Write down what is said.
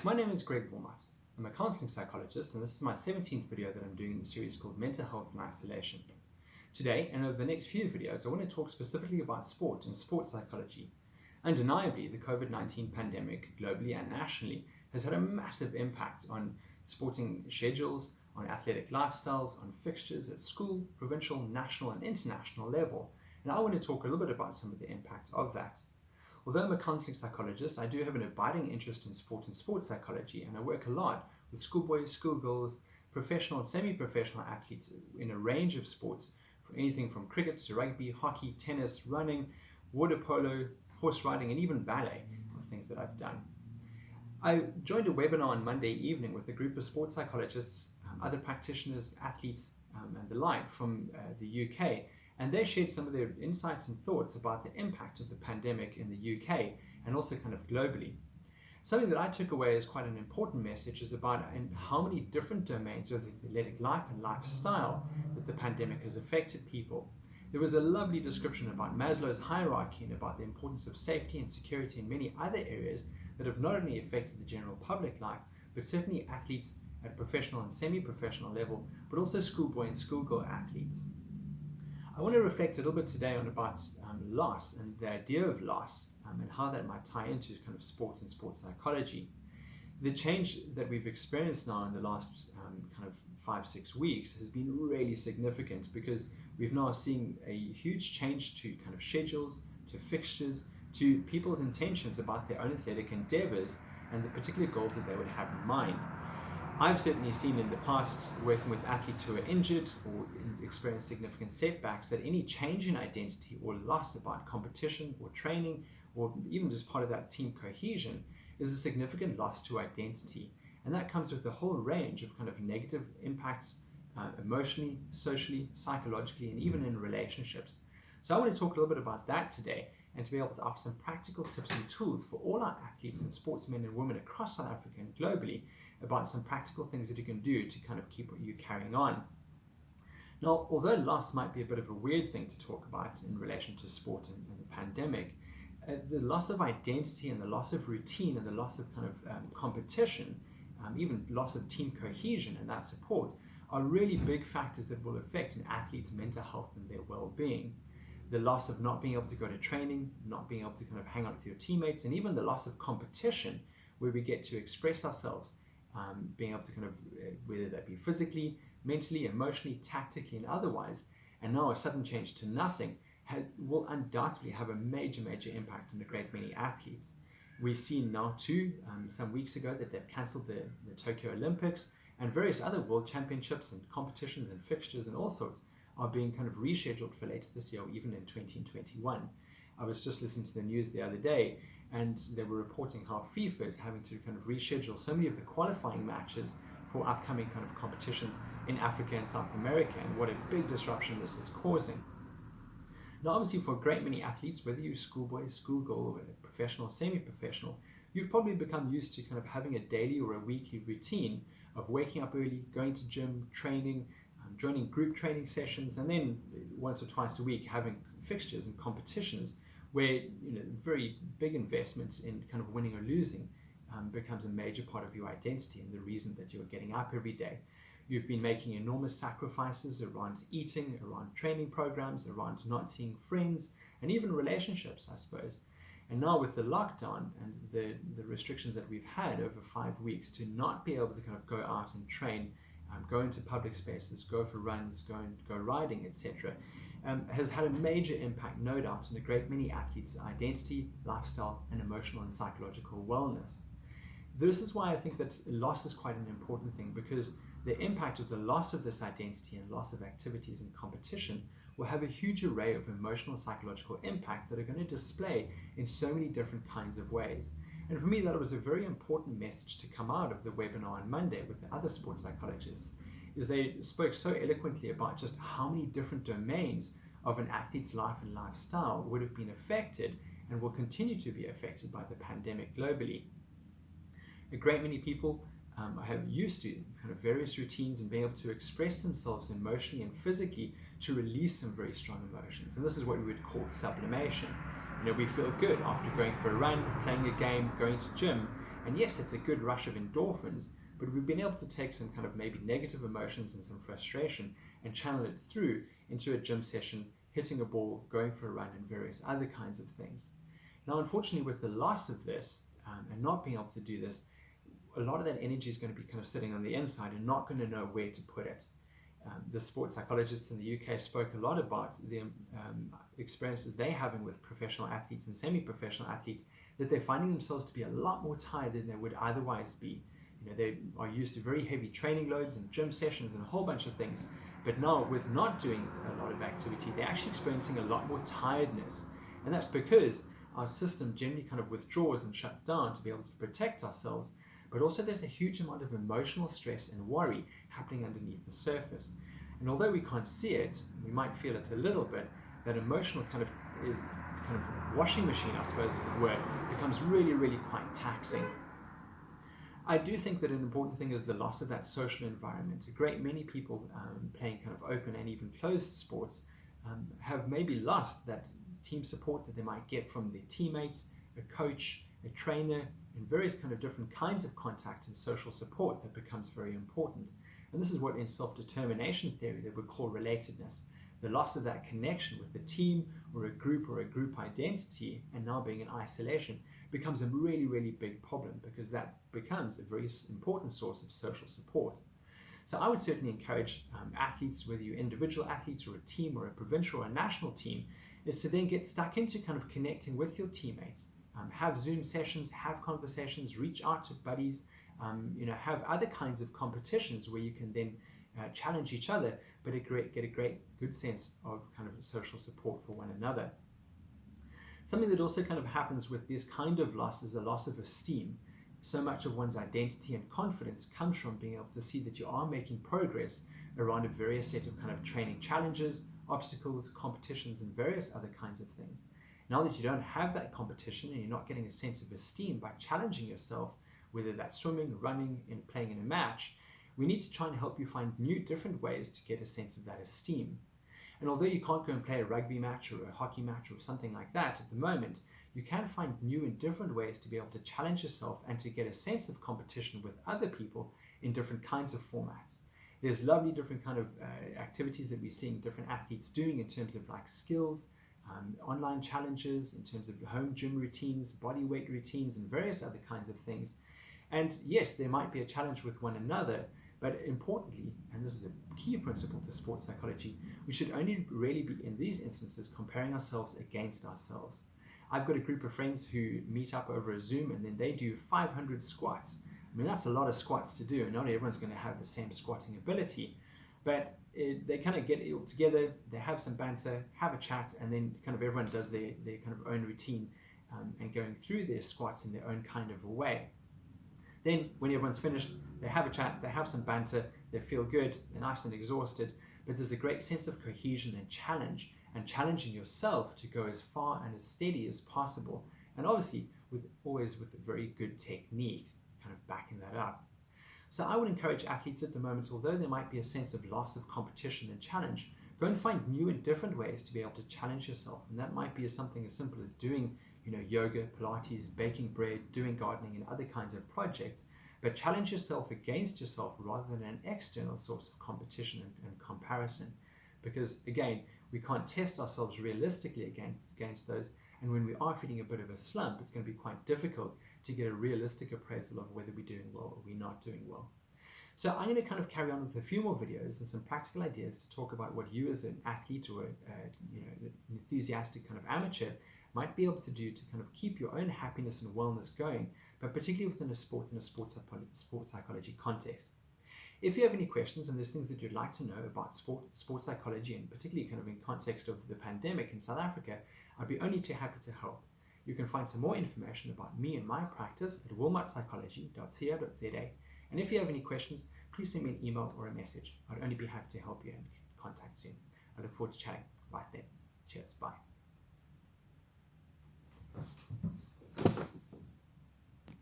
My name is Greg Wilmot. I'm a counseling psychologist, and this is my 17th video that I'm doing in the series called Mental Health and Isolation. Today, and over the next few videos, I want to talk specifically about sport and sports psychology. Undeniably, the COVID-19 pandemic, globally and nationally, has had a massive impact on sporting schedules, on athletic lifestyles, on fixtures at school, provincial, national, and international level. And I want to talk a little bit about some of the impact of that. Although I'm a counseling psychologist, I do have an abiding interest in sport and sports psychology, and I work a lot with schoolboys, schoolgirls, professional and semi-professional athletes in a range of sports, from anything from cricket to rugby, hockey, tennis, running, water polo, horse riding, and even ballet are things that I've done. I joined a webinar on Monday evening with a group of sports psychologists, other practitioners, athletes, and the like from the UK. And they shared some of their insights and thoughts about the impact of the pandemic in the UK and also kind of globally. Something that I took away as quite an important message is about how many different domains of the athletic life and lifestyle that the pandemic has affected people. There was a lovely description about Maslow's hierarchy and about the importance of safety and security in many other areas that have not only affected the general public life, but certainly athletes at professional and semi-professional level, but also schoolboy and schoolgirl athletes. I want to reflect a little bit today on about loss and the idea of loss and how that might tie into kind of sport and sports psychology. The change that we've experienced now in the last kind of 5-6 weeks has been really significant because we've now seen a huge change to kind of schedules, to fixtures, to people's intentions about their own athletic endeavors and the particular goals that they would have in mind. I've certainly seen in the past, working with athletes who are injured or experience significant setbacks, that any change in identity or loss about competition or training or even just part of that team cohesion is a significant loss to identity. And that comes with a whole range of kind of negative impacts emotionally, socially, psychologically, and even in relationships. So I want to talk a little bit about that today and to be able to offer some practical tips and tools for all our athletes and sportsmen and women across South Africa and globally about some practical things that you can do to kind of keep you carrying on. Now, although loss might be a bit of a weird thing to talk about in relation to sport and the pandemic, the loss of identity and the loss of routine and the loss of kind of competition, even loss of team cohesion and that support are really big factors that will affect an athlete's mental health and their well-being. The loss of not being able to go to training, not being able to kind of hang out with your teammates, and even the loss of competition where we get to express ourselves, being able to kind of, whether that be physically, mentally, emotionally, tactically, and otherwise, and now a sudden change to nothing will undoubtedly have a major impact on a great many athletes. We've seen now too, some weeks ago, that they've cancelled the Tokyo Olympics, and various other world championships and competitions and fixtures and all sorts are being kind of rescheduled for later this year or even in 2021. I was just listening to the news the other day and they were reporting how FIFA is having to kind of reschedule so many of the qualifying matches for upcoming kind of competitions in Africa and South America, and what a big disruption this is causing. Now obviously for a great many athletes, whether you're schoolboy, schoolgirl, or professional, semi-professional, you've probably become used to kind of having a daily or a weekly routine of waking up early, going to gym, training, joining group training sessions, and then once or twice a week having fixtures and competitions where very big investments in kind of winning or losing becomes a major part of your identity and the reason that you're getting up every day. You've been making enormous sacrifices around eating, around training programs, around not seeing friends, and even relationships, I suppose. And now with the lockdown and the restrictions that we've had over 5 weeks to not be able to kind of go out and train, go into public spaces, go for runs, go riding, etc., has had a major impact, no doubt, on a great many athletes' identity, lifestyle, and emotional and psychological wellness. This is why I think that loss is quite an important thing, because the impact of the loss of this identity and loss of activities and competition will have a huge array of emotional and psychological impacts that are going to display in so many different kinds of ways. And for me, that was a very important message to come out of the webinar on Monday with the other sports psychologists, is they spoke so eloquently about just how many different domains of an athlete's life and lifestyle would have been affected and will continue to be affected by the pandemic globally. A great many people have used to kind of various routines and being able to express themselves emotionally and physically to release some very strong emotions. And this is what we would call sublimation. We feel good after going for a run, playing a game, going to gym, And yes, it's a good rush of endorphins, but we've been able to take some kind of maybe negative emotions and some frustration and channel it through into a gym session, hitting a ball, going for a run, and various other kinds of things. Now, unfortunately, with the loss of this and not being able to do this, a lot of that energy is going to be kind of sitting on the inside and not going to know where to put it. The sports psychologists in the UK spoke a lot about the experiences they're having with professional athletes and semi-professional athletes, that they're finding themselves to be a lot more tired than they would otherwise be. They are used to very heavy training loads and gym sessions and a whole bunch of things, but now with not doing a lot of activity, they're actually experiencing a lot more tiredness. And that's because our system generally kind of withdraws and shuts down to be able to protect ourselves, but also there's a huge amount of emotional stress and worry happening underneath the surface. And although we can't see it, we might feel it a little bit. That emotional kind of washing machine, I suppose, as it were, becomes really, really quite taxing. I do think that an important thing is the loss of that social environment. A great many people playing kind of open and even closed sports have maybe lost that team support that they might get from their teammates, a coach, a trainer, and various kind of different kinds of contact and social support that becomes very important. And this is what in self-determination theory they would call relatedness. The loss of that connection with the team or a group identity, and now being in isolation, becomes a really, really big problem, because that becomes a very important source of social support. So I would certainly encourage athletes, whether you're individual athletes or a team or a provincial or a national team, is to then get stuck into kind of connecting with your teammates. Have Zoom sessions, have conversations, reach out to buddies, have other kinds of competitions where you can then challenge each other, but get a good sense of kind of social support for one another. Something that also kind of happens with this kind of loss is a loss of esteem. So much of one's identity and confidence comes from being able to see that you are making progress around a various set of kind of training challenges, obstacles, competitions, and various other kinds of things. Now that you don't have that competition and you're not getting a sense of esteem by challenging yourself, whether that's swimming, running, and playing in a match, we need to try and help you find new, different ways to get a sense of that esteem. And although you can't go and play a rugby match or a hockey match or something like that at the moment, you can find new and different ways to be able to challenge yourself and to get a sense of competition with other people in different kinds of formats. There's lovely different kind of activities that we're seeing different athletes doing in terms of like skills, online challenges, in terms of home gym routines, body weight routines, and various other kinds of things. And yes, there might be a challenge with one another, but importantly, and this is a key principle to sports psychology, we should only really be in these instances comparing ourselves against ourselves. I've got a group of friends who meet up over a Zoom and then they do 500 squats. I mean, that's a lot of squats to do, and not everyone's going to have the same squatting ability, but they kind of get it all together, they have some banter, have a chat, and then kind of everyone does their kind of own routine and going through their squats in their own kind of a way. Then when everyone's finished, they have a chat, they have some banter, they feel good, they're nice and exhausted, but there's a great sense of cohesion and challenge, and challenging yourself to go as far and as steady as possible, and obviously always with a very good technique, kind of backing that up. So I would encourage athletes at the moment, although there might be a sense of loss of competition and challenge, go and find new and different ways to be able to challenge yourself, and that might be something as simple as doing yoga, Pilates, baking bread, doing gardening, and other kinds of projects, but challenge yourself against yourself rather than an external source of competition and comparison. Because again, we can't test ourselves realistically against those, and when we are feeling a bit of a slump, it's going to be quite difficult to get a realistic appraisal of whether we're doing well or we're not doing well. So I'm going to kind of carry on with a few more videos and some practical ideas to talk about what you as an athlete or an enthusiastic kind of amateur might be able to do to kind of keep your own happiness and wellness going, but particularly within a sport and a sports psychology context. If you have any questions and there's things that you'd like to know about sports psychology, and particularly kind of in context of the pandemic in South Africa, I'd be only too happy to help. You can find some more information about me and my practice at wilmotpsychology.co.za. And if you have any questions, please send me an email or a message. I'd only be happy to help you and contact soon. I look forward to chatting. Right then. Cheers. Bye.